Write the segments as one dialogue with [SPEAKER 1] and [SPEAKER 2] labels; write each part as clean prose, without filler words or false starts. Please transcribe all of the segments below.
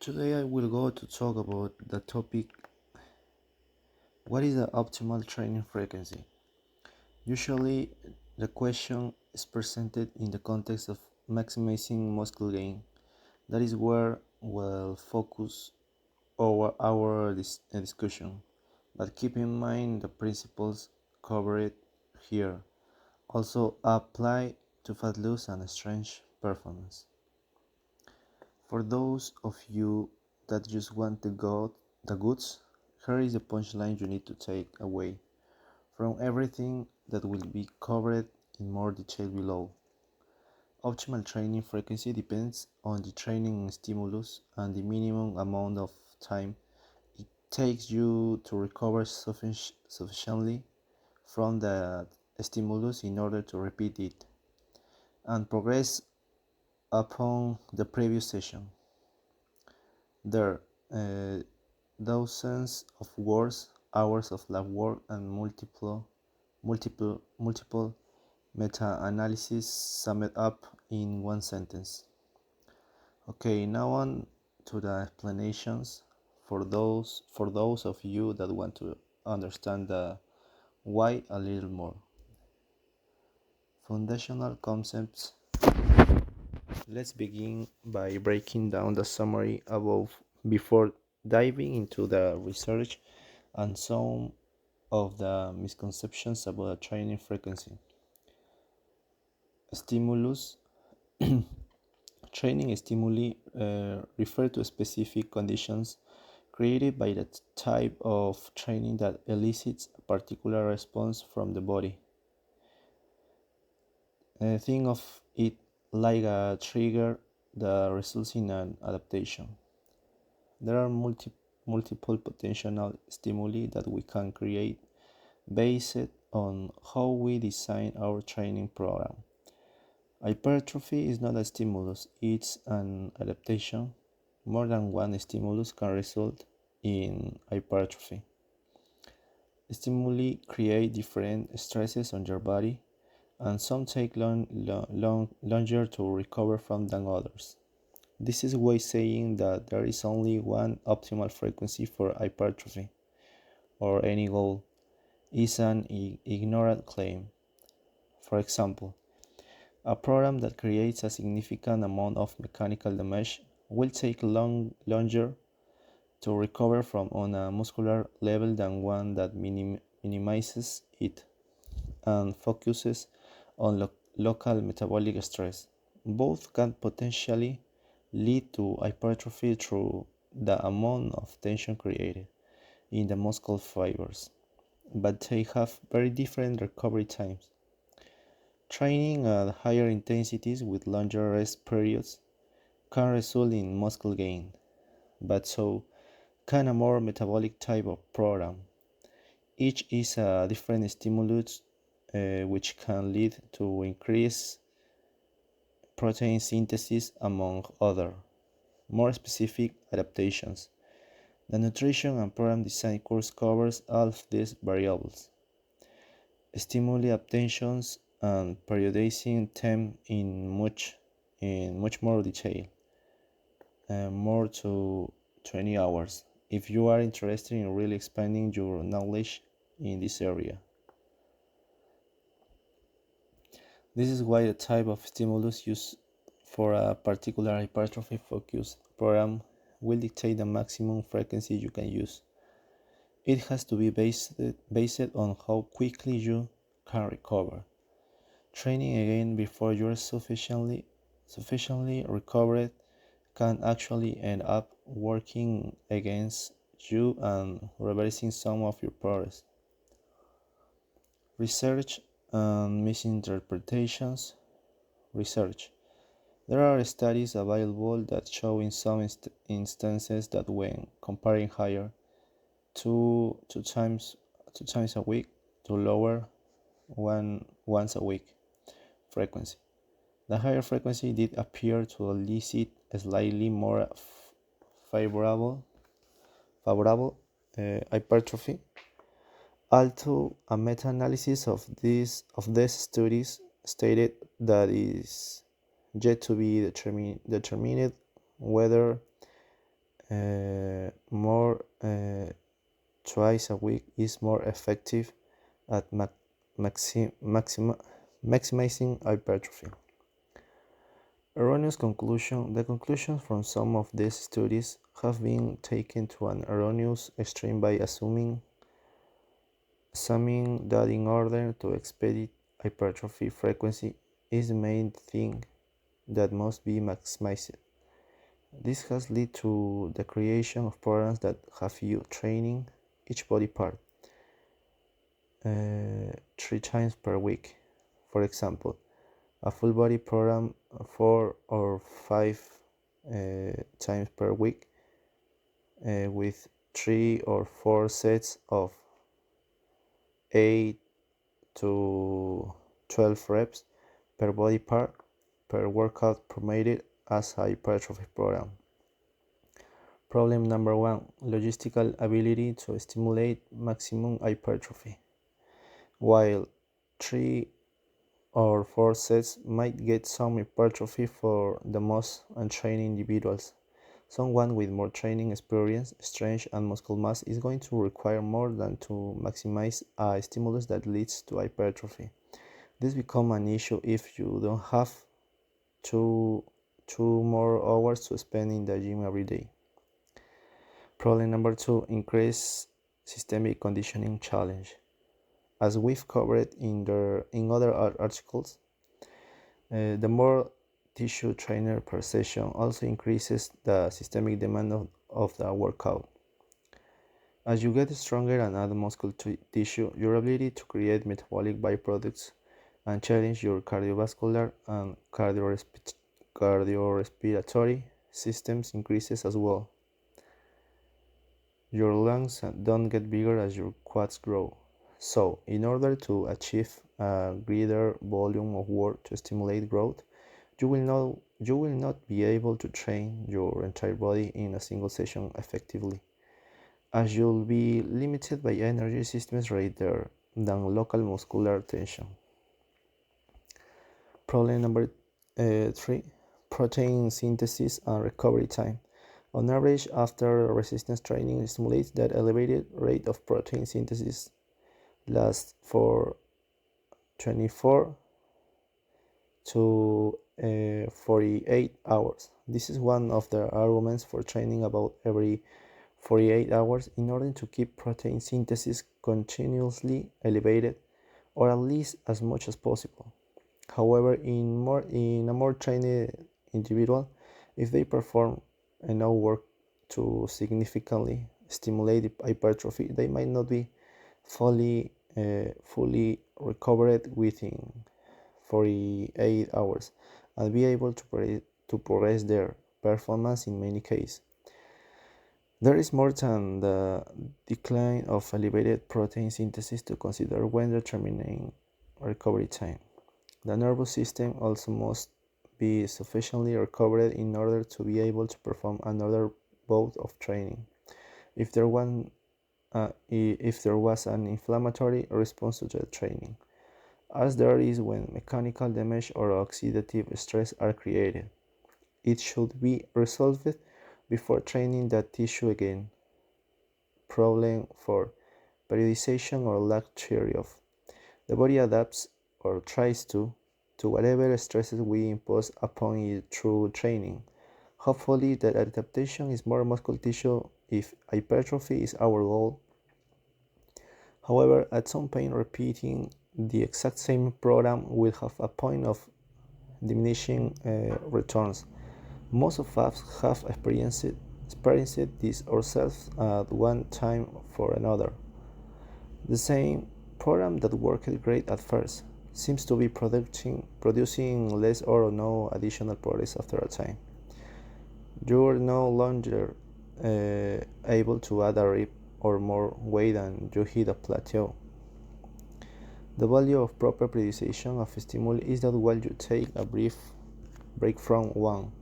[SPEAKER 1] Today I will go to talk about the topic what is the optimal training frequency. Usually the question is presented in the context of maximizing muscle gain. That is where we'll focus our discussion. But keep in mind the principles covered here also apply to fat loss and strength performance. For those of you that just want the goods, here is the punchline you need to take away from everything that will be covered in more detail below. Optimal training frequency depends on the training stimulus and the minimum amount of time it takes you to recover sufficiently from the stimulus in order to repeat it and progress upon the previous session. There are dozens of words, hours of lab work, and multiple meta-analysis summed up in one sentence. Okay, now on to the explanations for those of you that want to understand the why a little more. Foundational concepts. Let's begin by breaking down the summary above before diving into the research and some of the misconceptions about training frequency. Stimulus. Training stimuli refer to specific conditions created by the type of training that elicits a particular response from the body. Think of it like a trigger that results in an adaptation. There are multiple potential stimuli that we can create based on how we design our training program. Hypertrophy is not a stimulus, it's an adaptation. More than one stimulus can result in hypertrophy. Stimuli create different stresses on your body, and some take longer to recover from than others. This is why saying that there is only one optimal frequency for hypertrophy or any goal is an ignorant claim. For example, a program that creates a significant amount of mechanical damage will take longer to recover from on a muscular level than one that minimizes it and focuses on local metabolic stress. Both can potentially lead to hypertrophy through the amount of tension created in the muscle fibers, but they have very different recovery times. Training at higher intensities with longer rest periods can result in muscle gain, but so can a more metabolic type of program. Each is a different stimulus which can lead to increased protein synthesis among other, more specific adaptations. The nutrition and program design course covers all of these variables. Stimuli adaptations and periodizing them in much more detail, more to 20 hours, if you are interested in really expanding your knowledge in this area. This is why the type of stimulus used for a particular hypertrophy focused program will dictate the maximum frequency you can use. It has to be based on how quickly you can recover. Training again before you are sufficiently recovered can actually end up working against you and reversing some of your progress. Research and misinterpretations. Research. There are studies available that show in some instances that when comparing higher two times a week to lower once a week frequency, the higher frequency did appear to elicit a slightly more favorable hypertrophy. Although a meta-analysis of these studies stated that it is yet to be determined whether more twice a week is more effective at maximizing hypertrophy. Erroneous conclusion. The conclusions from some of these studies have been taken to an erroneous extreme by assuming that in order to expedite hypertrophy, frequency is the main thing that must be maximized. This has led to the creation of programs that have you training each body part 3 times per week. For example, a full body program 4 or 5 times per week with 3 or 4 sets of 8 to 12 reps per body part per workout promoted as a hypertrophy program. Problem number 1: logistical ability to stimulate maximum hypertrophy. While 3 or 4 sets might get some hypertrophy for the most untrained individuals, someone with more training experience, strength, and muscle mass is going to require more than to maximize a stimulus that leads to hypertrophy. This becomes an issue if you don't have two more hours to spend in the gym every day. Problem number 2: increased systemic conditioning challenge. As we've covered in other articles, the more tissue trainer per session also increases the systemic demand of the workout. As you get stronger and add muscle tissue, your ability to create metabolic byproducts and challenge your cardiovascular and cardiorespiratory systems increases as well. Your lungs don't get bigger as your quads grow. So, in order to achieve a greater volume of work to stimulate growth, you will not be able to train your entire body in a single session effectively, as you'll be limited by energy systems rather than local muscular tension. Problem number 3: protein synthesis and recovery time. On average, after resistance training stimulates, that elevated rate of protein synthesis lasts for 24 to 48 hours. This is one of the arguments for training about every 48 hours in order to keep protein synthesis continuously elevated, or at least as much as possible. However, in a more trained individual, if they perform enough work to significantly stimulate hypertrophy, they might not be fully recovered within 48 hours and be able to progress their performance in many cases. There is more than the decline of elevated protein synthesis to consider when determining recovery time. The nervous system also must be sufficiently recovered in order to be able to perform another bout of training. If there was an inflammatory response to the training, as there is when mechanical damage or oxidative stress are created, it should be resolved before training that tissue again. Problem 4: periodization or lack thereof. The body adapts, or tries to whatever stresses we impose upon it through training. Hopefully that adaptation is more muscle tissue if hypertrophy is our goal. However, at some point repeating the exact same program will have a point of diminishing returns. Most of us have experienced this ourselves at one time or another. The same program that worked great at first seems to be producing less or no additional progress after a time. You are no longer able to add a rep or more weight than you hit a plateau. The value of proper periodization of stimuli is that while you take a brief break from one,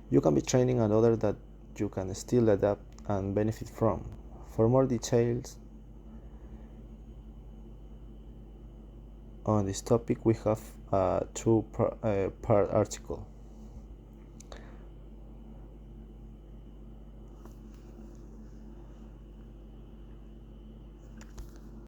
[SPEAKER 1] you can be training another that you can still adapt and benefit from. For more details on this topic, we have a two-part article.